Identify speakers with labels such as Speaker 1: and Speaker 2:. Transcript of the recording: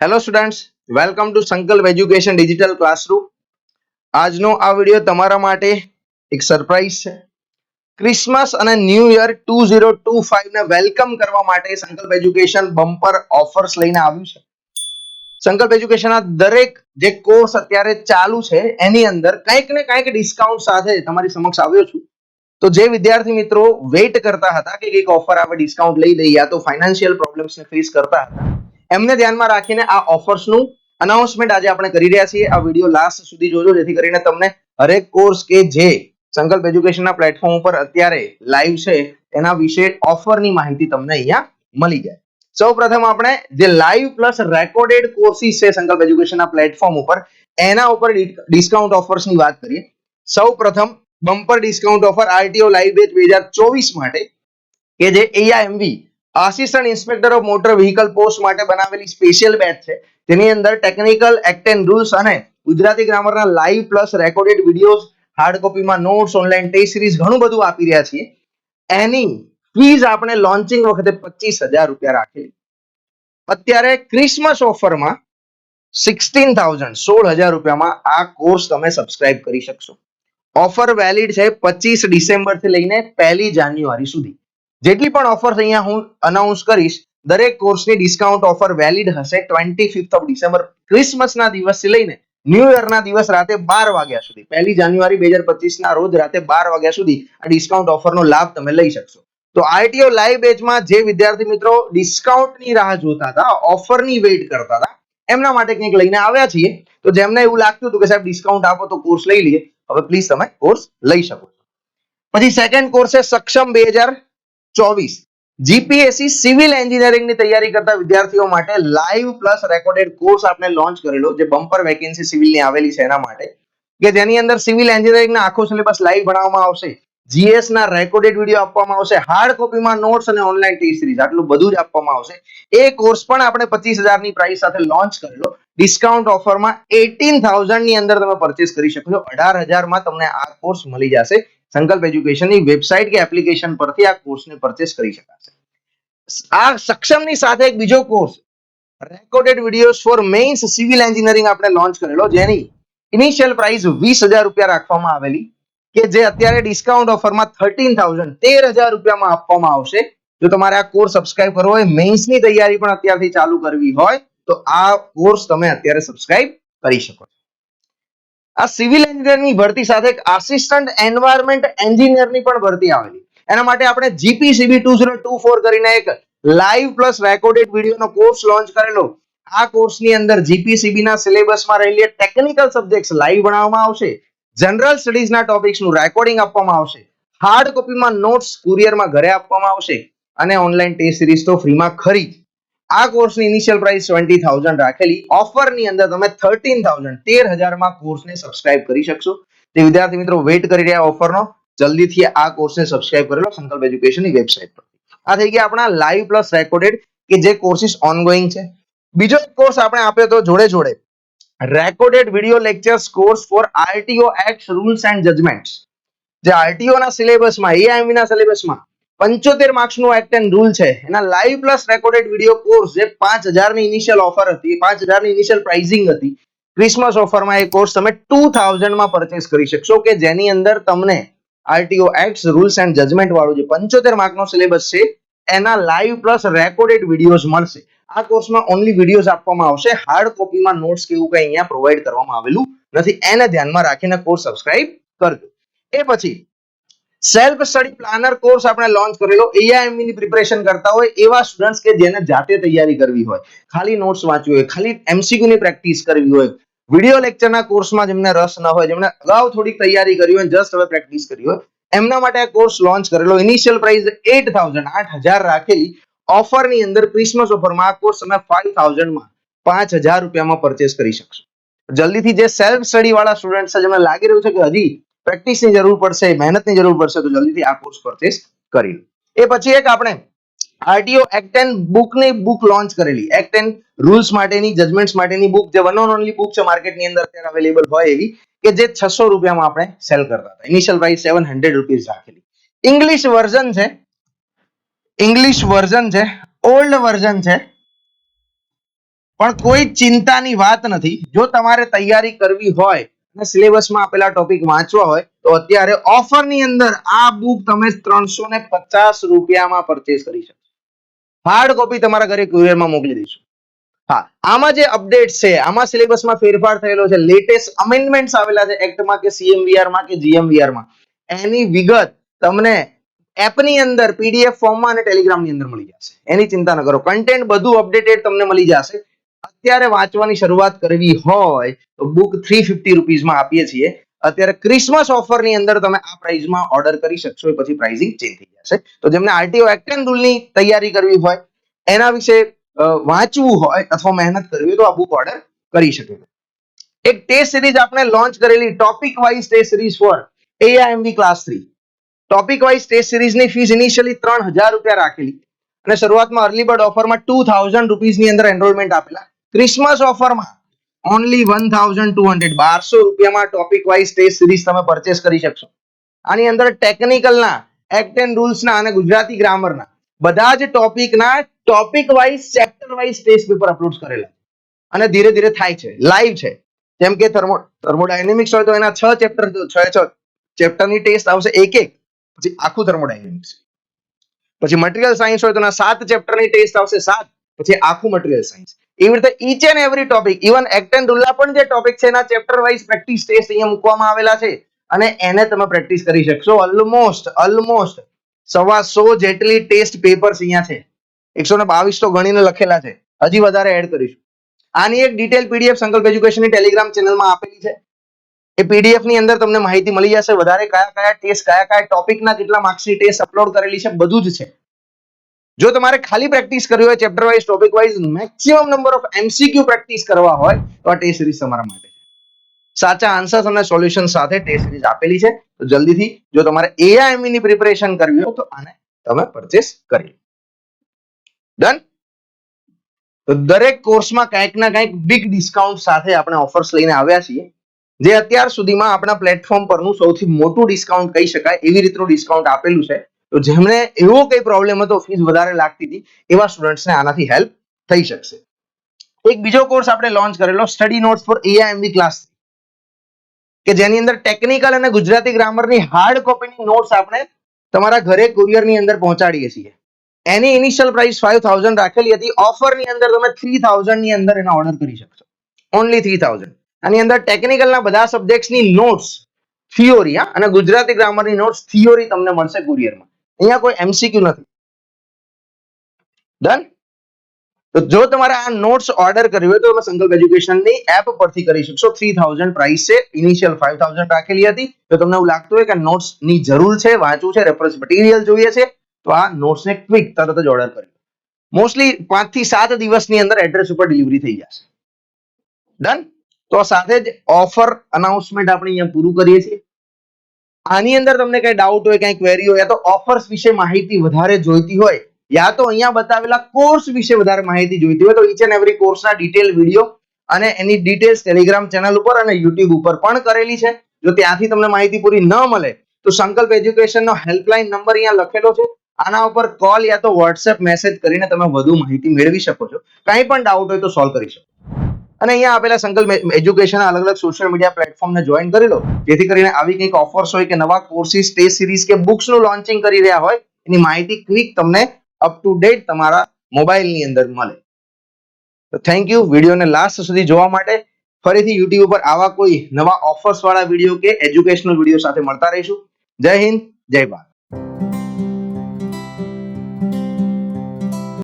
Speaker 1: Hello students, welcome to સંકલ્પ education digital classroom. આજનો આ વિડિયો તમારા માટે એક સરપ્રાઈઝ છે. ક્રિસમસ અને ન્યૂ યર 2025 ને વેલકમ કરવા માટે સંકલ્પ એજ્યુકેશન બમ્પર ઓફર્સ લઈને આવ્યું છે. સંકલ્પ એજ્યુકેશનના દરેક જે કોર્સ અત્યારે ચાલુ છે એની અંદર કંઈક ને કંઈક ડિસ્કાઉન્ટ સાથે તમારી સમક્ષ આવ્યો છું. તો જે વિદ્યાર્થી મિત્રો વેઇટ કરતા હતા કે કંઈક ઓફર આવે, ડિસ્કાઉન્ટ લઈ લઈએ, યા તો ફાઇનાન્શિયલ પ્રોબ્લેમ્સને ફેસ કરતા હતા, એમને ધ્યાનમાં રાખીને આ ઓફર્સનું અનાઉન્સમેન્ટ આજે આપણે કરી રહ્યા છીએ. આ વિડિયો લાસ્ટ સુધી જોજો જેથી કરીને તમને હરેક કોર્સ કે જે સંકલ્પ એજ્યુકેશનના પ્લેટફોર્મ ઉપર અત્યારે લાઈવ છે એના વિશે ઓફરની માહિતી તમને અહીંયા મળી જાય. સૌપ્રથમ આપણે જે લાઈવ પ્લસ રેકોર્ડેડ કોર્સિસ છે સંકલ્પ એજ્યુકેશનના પ્લેટફોર્મ ઉપર એના ઉપર ડિસ્કાઉન્ટ ઓફર્સની વાત કરીએ. સૌપ્રથમ bumper discount offer RTO live batch 2024 માટે કે જે AIMV assistant inspector of motor vehicle post માટે બનાવેલી સ્પેશિયલ બેચ છે. તેની અંદર ટેકનિકલ એક્ટ એન્ડ રૂલ્સ અને ગુજરાતી ગ્રામરના live plus recorded videos, hard કોપીમાં નોટ્સ, ઓનલાઈન ટેસ્ટ સિરીઝ ઘણું બધું આપી રહ્યા છીએ. એની ફીસ આપણે લોન્ચિંગ વખતે 25,000 રૂપિયા રાખેલી. અત્યારે ક્રિસમસ ઓફરમાં 16,000 રૂપિયામાં આ કોર્સ તમે સબસ્ક્રાઇબ કરી શકશો. ઓફર વેલિડ છે 25 ડિસેમ્બર થી લઈને 1 જાન્યુઆરી સુધી. જેટલી પણ ઓફર્સ અહીંયા હું અનાઉન્સ કરીશ દરેક કોર્સની ડિસ્કાઉન્ટ ઓફર વેલિડ હશે 25th ઓફ ડિસેમ્બર, ક્રિસમસના દિવસથી લઈને ન્યૂ યરના દિવસ રાતે 12 વાગ્યા સુધી. 1 જાન્યુઆરી 2025 ના રોજ રાતે 12 વાગ્યા સુધી આ ડિસ્કાઉન્ટ ઓફરનો લાભ તમે લઈ શકશો. તો આરટીઓ લાઈવ બેચમાં જે વિદ્યાર્થી મિત્રો ડિસ્કાઉન્ટની રાહ જોતા હતા, ઓફરની વેઇટ કરતા હતા, એમના માટે કંઈક લઈને આવ્યા છીએ. તો જેમને એવું લાગતું હતું કે સાહેબ ડિસ્કાઉન્ટ આપો તો કોર્સ લઈ લઈએ, હવે પ્લીઝ તમે કોર્સ લઈ શકો છો. પછી સેકન્ડ કોર્સ છે સક્ષમ 2024 જીપીએસસી સિવિલ એન્જિનિયરિંગની તૈયારી કરતા વિદ્યાર્થીઓ માટે લાઈવ પ્લસ રેકોર્ડેડ કોર્સ આપણે લોન્ચ કરેલો, જે બમ્પર વેકેન્સી સિવિલની આવેલી છે એના માટે, કે જેની અંદર સિવિલ એન્જિનિયરિંગના આખો સિલેબસ લાઈવ ભણાવવામાં આવશે, જીએસ ના રેકોર્ડેડ વિડીયો આપવામાં આવશે, હાર્ડ કોપીમાં નોટ્સ અને ઓનલાઈન ટેસ્ટ સિરીઝ, આટલું બધું જ આપવામાં આવશે. એ કોર્સ પણ આપણે 25,000 ની પ્રાઇસ સાથે લોન્ચ કરેલો. ડિસ્કાઉન્ટ ઓફરમાં 18,000 ની અંદર તમે પરચેસ કરી શકો છો. 18,000 માં તમને આ કોર્સ મળી જશે. સંકલ્પ એજ્યુકેશનની વેબસાઇટ કે એપ્લિકેશન પરથી આ કોર્સને પરચેસ કરી શકાશે. આ સક્ષમની સાથે એક બીજો course recorded videos for mains civil engineering આપણે લોન્ચ કરેલો, જેની ઇનિશિયલ પ્રાઇસ 20,000 રૂપિયા રાખવામાં આવેલી, કે જે અત્યારે ડિસ્કાઉન્ટ ઓફરમાં 13,000 રૂપિયામાં આપવામાં આવશે. જો તમારે આ કોર્સ સબસ્ક્રાઇબ કરવો હોય, મેઇન્સની તૈયારી પણ અત્યારથી ચાલુ કરવી હોય, તો આ કોર્સ તમે અત્યારે સબસ્ક્રાઇબ કરી શકો છો. આ સિવિલ એન્જિનિયરની ભરતી સાથે એક આસિસ્ટન્ટ એન્વાયરમેન્ટ એન્જિનિયરની પણ ભરતી આવેલી. એના માટે આપણે જીપીસીબી 2024 કરીને એક લાઈવ પ્લસ રેકોર્ડેડ વિડીયોનો કોર્સ લોન્ચ કરેલો. આ કોર્સની અંદર જીપીસીબી ના સિલેબસમાં રહેલી ટેકનિકલ સબ્જેક્ટ્સ લાઈવ ભણાવવામાં આવશે, જનરલ સ્ટડીઝના ટોપિક્સનું રેકોર્ડિંગ આપવામાં આવશે, હાર્ડ કોપીમાં નોટ્સ કુરિયરમાં ઘરે આપવામાં આવશે, અને ઓનલાઈન ટેસ્ટ સિરીઝ તો ફ્રીમાં ખરી. આ કોર્સની ઇનિશિયલ પ્રાઇસ 20,000 રાખેલી. ઓફરની અંદર તમે 13,000 માં કોર્સને સબસ્ક્રાઇબ કરી શકશો. તે વિદ્યાર્થી મિત્રો વેઇટ કરી રહ્યા ઓફરનો, જલ્દીથી આ કોર્સને સબસ્ક્રાઇબ કરી લો સંકલ્પ એજ્યુકેશનની વેબસાઇટ પર. આ થઈ ગયા આપણા લાઈવ પ્લસ રેકોર્ડેડ કે જે કોર્સિસ ઓનગોઈંગ છે. બીજો એક કોર્સ આપણે આપ્યો તો જોડે જોડે recorded video lectures course for RTO act rules and judgments. જે આરટીઓ ના સિલેબસમાં, એઆઈએમવી ના સિલેબસમાં 75 માર્ક્સનું એક્ટ એન્ડ રૂલ છે, એના live plus recorded video course જે 5,000 ની ઇનિશિયલ ઓફર હતી, 5,000 ની ઇનિશિયલ પ્રાઇસિંગ હતી, ક્રિસમસ ઓફરમાં એ કોર્સ તમે 2,000 માં પરચેસ કરી શકશો, કે જેની અંદર તમને RTO act rules and judgment વાળું જે 75 માર્કનો સિલેબસ છે એના લાઈવ પ્લસ રેકોર્ડેડ વિડીયોઝ મળશે. આ કોર્સમાં ઓનલી વિડીયોઝ આપવામાં આવશે, હાર્ડ કોપીમાં નોટ્સ કે એવું કંઈ અહીંયા પ્રોવાઈડ કરવામાં આવેલું નથી. એને ધ્યાનમાં રાખીને કોર્સ સબસ્ક્રાઇબ કરજો. એ પછી સેલ્ફ સ્ટડી પ્લાનર કોર્સ આપણે લોન્ચ કરેલો. એઆઈએમવી ની પ્રિપરેશન કરતા હોય એવા સ્ટુડન્ટ્સ કે જેને જાતે તૈયારી કરવી હોય, ખાલી નોટ્સ વાંચવી હોય, ખાલી એમસીક્યુ ની પ્રેક્ટિસ કરવી હોય, વિડિયો લેક્ચરના કોર્સમાં જેમને રસ ન હોય, જેમને અગાઉ થોડીક તૈયારી કરી હોય, જસ્ટ હવે પ્રેક્ટિસ કરવી હોય, એમના માટે આ કોર્સ લોન્ચ કરેલો. ઇનિશિયલ પ્રાઇસ 8,000 રાખેલી. ઓફરની અંદર ક્રિસમસ ઓફરમાં આ કોર્સ તમે 5,000 માં 5,000 રૂપિયામાં પરચેસ કરી શકશો. જલ્દીથી જે સેલ્ફ સ્ટડી વાળા સ્ટુડન્ટ છે, જેમને લાગી રહ્યું છે કે હજી પ્રેક્ટિસની જરૂર પડશે, મહેનતની જરૂર પડશે, તો જલ્દીથી આ કોર્સ પરચેસ કરી લો. એ પછી એક આપણે આરટીઓ એક્ટ એન્ડ બુકની બુક લોન્ચ કરેલી, એક્ટ એન્ડ રૂલ્સ માટેની, જજમેન્ટ્સ માટેની બુક, જે વન ઓન ઓનલી બુક છે માર્કેટની અંદર અત્યારે અવેલેબલ હોય એવી, કે જે 600 રૂપિયામાં આપણે સેલ કરતા હતા. ઇનિશિયલ પ્રાઇસ 700 રૂપીસ રાખેલી. ઇંગ્લિશ વર્ઝન છે, ઓલ્ડ વર્ઝન છે, પણ કોઈ ચિંતાની વાત નથી. જો તમારે તૈયારી કરવી હોય અને સિલેબસમાં આપેલા ટોપિક વાંચવા હોય તો અત્યારે ઓફરની અંદર આ બુક તમે 350 રૂપિયામાં પરચેસ કરી શકો. હાર્ડ કોપી તમારા ઘરે કુરિયરમાં મોકલી દઈશું. હા, આમાં જે અપડેટ છે, આમાં સિલેબસમાં ફેરફાર થયેલો છે, લેટેસ્ટ અમેન્ડમેન્ટ્સ આવેલા છે એક્ટમાં કે સીએમવીઆર માં કે જીએમવીઆર માં, એની વિગત તમને એપની અંદર પીડીએફ ફોર્મમાં અને ટેલિગ્રામની અંદર મળી જશે. એની ચિંતા ન કરો, કન્ટેન્ટ બધું અપડેટેડ તમને મળી જશે. અત્યારે વાંચવાની શરૂઆત કરવી હોય તો બુક 350 રૂપીસમાં આપીએ છીએ. અત્યારે ક્રિસમસ ઓફરની અંદર તમે આ પ્રાઇસમાં ઓર્ડર કરી શકશો, પછી પ્રાઇસિંગ ચેન્જ થઈ જશે. તો જેમને આરટીઓ એક્ટ એન્ડ રૂલની તૈયારી કરવી હોય, એના વિશે વાંચવું હોય અથવા મહેનત કરવી હોય તો આ બુક ઓર્ડર કરી શકે. એક ટેસ્ટ સિરીઝ આપણે લોન્ચ કરેલી, topic wise test series for AIMV class 3. Topic wise test સિરીઝની ફીસ ઇનિશિયલી 3000 રૂપિયા રાખેલી અને શરૂઆતમાં અર્લી બર્ડ ઓફરમાં 2000 રૂપીસની અંદર એનરોલમેન્ટ આપેલા. ક્રિસમસ ઓફરમાં ઓનલી 1200, 1200 રૂપિયામાં ટોપિક વાઇઝ ટેસ્ટ સિરીઝ તમે પરચેસ કરી શકશો. આની અંદર ટેકનિકલના, એક્ટ એન્ડ રૂલ્સના અને ગુજરાતી ગ્રામરના બધા જ ટોપિકના topic wise, chapter wise test paper upload કરેલા અને ધીરે ધીરે થાય છે, લાઈવ છે. જેમ કે થર્મોડાયનેમિક્સ હોય તો એના 6 ચેપ્ટર, 6 ચેપ્ટરની ટેસ્ટ આવશે એક, પછી આખું થર્મોડાયનેમિક્સ. પછી મટીરીયલ સાયન્સ હોય તો એના 7 ચેપ્ટરની ટેસ્ટ આવશે 7, પછી આખું મટીરીયલ સાયન્સ. એવી રીતે each and every topic, even act and રૂલના પણ જે ટોપિક છે એના ચેપ્ટર વાઇઝ પ્રેક્ટિસ ટેસ્ટ અહીંયા મૂકવામાં આવેલા છે અને એને તમે પ્રેક્ટિસ કરી શકશો. ઓલમોસ્ટ 125 જેટલી ટેસ્ટ પેપર્સ અહીંયા છે. 122 તો ગણીને લખેલા છે, હજી વધારે એડ કરીશું. આની એક ડિટેલ પીડીએફ સંકલ્પ એજ્યુકેશનની ટેલિગ્રામ ચેનલમાં આપેલી છે. એ પીડીએફ ની અંદર તમને માહિતી મળી જશે. વધારે કયા ટેસ્ટ, કયા ટોપિકના કેટલા માર્ક્સની ટેસ્ટ અપલોડ કરેલી છે, બધું જ છે. જો તમારે ખાલી પ્રેક્ટિસ કરવી હોય, chapter wise, topic wise, maximum number of MCQ practice કરવા હોય તો આ ટેસ્ટ સિરીઝ તમારા માટે છે. સાચા આન્સર્સ અને સોલ્યુશન સાથે ટેસ્ટ સિરીઝ આપેલી છે. તો જલ્દીથી જો તમારે એઆઈએમવી ની પ્રિપેરેશન કરવી હોય તો આને તમે પરચેસ કરી. ડન. તો દરેક કોર્સમાં કંઈક ના કંઈક બિગ ડિસ્કાઉન્ટ સાથે આપણે ઓફર્સ લઈને આવ્યા છીએ, જે અત્યાર સુધીમાં આપણા પ્લેટફોર્મ પરનું સૌથી મોટું ડિસ્કાઉન્ટ કહી શકાય, એવી રીતનું ડિસ્કાઉન્ટ આપેલું છે. તો જેમને એવો કઈ પ્રોબ્લેમ હતો, ફીસ વધારે લાગતી હતી, એવા સ્ટુડન્ટ્સને આનાથી હેલ્પ થઈ શકશે. એક બીજો કોર્સ આપણે લોન્ચ કરેલો, study notes four AIMV class, કે જેની અંદર ટેકનિકલ અને ગુજરાતી ગ્રામરની હાર્ડ કોપીની નોટ્સ આપણે તમારા ઘરે કુરિયરની અંદર પહોંચાડીએ છીએ. એની ઇનિશિયલ પ્રાઇસ 5000 રાખેલી હતી. ઓફરની અંદર તમે 3000 ની અંદર એનો ઓર્ડર કરી શકશો. ઓનલી 3000. આની અંદર ટેકનિકલના બધા સબ્જેક્ટ્સની નોટ્સ, થિયોરી અને ગુજરાતી ગ્રામરની નોટ્સ, થિયોરી તમને મળશે કુરિયરમાં. અહીંયા કોઈ એમસીક્યુ નથી. ડન. તો જો તમારે આ નોટ્સ ઓર્ડર કરવી હોય તો તમે સંકલ્પ એજ્યુકેશનની એપ પરથી કરી શકશો. 3000 પ્રાઇસ છે, ઇનિશિયલ 5000 રાખેલી હતી. તો તમને એવું લાગતું હોય કે નોટ્સની જરૂર છે, વાંચવું છે, રેફરન્સ મટીરિયલ જોઈએ છે, તો આ નોટ્સને ક્વિક તરત જ ઓર્ડર કરી. મોસ્ટલી 5 થી 7 દિવસની અંદર એડ્રેસ ઉપર ડિલિવરી થઈ જશે. ડન. તો સાથે જ ઓફર અનાઉન્સમેન્ટ આપણે અહીંયા પૂરું કરીએ છીએ. આની અંદર તમને કઈ ડાઉટ હોય, કઈ ક્વેરી હોય, યા તો ઓફર્સ વિશે માહિતી વધારે જોઈતી હોય, યા તો અહીંયા બતાવેલા કોર્સ વિશે વધારે માહિતી જોઈતી હોય, તો ઈચ એન્ડ એવરી કોર્સના ડિટેલ વિડીયો અને એની ડિટેલ્સ ટેલિગ્રામ ચેનલ ઉપર અને યુટ્યુબ ઉપર પણ કરેલી છે. જો ત્યાંથી તમને માહિતી પૂરી ન મળે તો સંકલ્પ એજ્યુકેશનનો હેલ્પલાઇન નંબર અહીંયા લખેલો છે. આના ઉપર કોલ યા તો વોટ્સએપ મેસેજ કરીને તમે વધુ માહિતી મેળવી શકો છો. કંઈ પણ ડાઉટ હોય તો સોલ્વ કરી શકો. અને અહીંયા આપેલા સંકલ્પ એજ્યુકેશન અલગ અલગ સોશિયલ મીડિયા પ્લેટફોર્મને જોઈન કરી લો, જેથી કરીને આવી કંઈક ઓફર્સ હોય કે નવા કોર્સિસ, ટેસ્ટ સિરીઝ કે બુક્સનું લોન્ચિંગ કરી રહ્યા હોય, એની માહિતી ક્વિક તમને અપ ટુ ડેટ તમારા મોબાઈલની અંદર મળે. તો થેન્ક યુ વિડીયોને લાસ્ટ સુધી જોવા માટે. ફરીથી યુટ્યુબ ઉપર આવા કોઈ નવા ઓફર્સ વાળા વિડીયો કે એજ્યુકેશનલ વિડીયો સાથે મળતા રહીશું. જય હિન્દ, જય ભારત.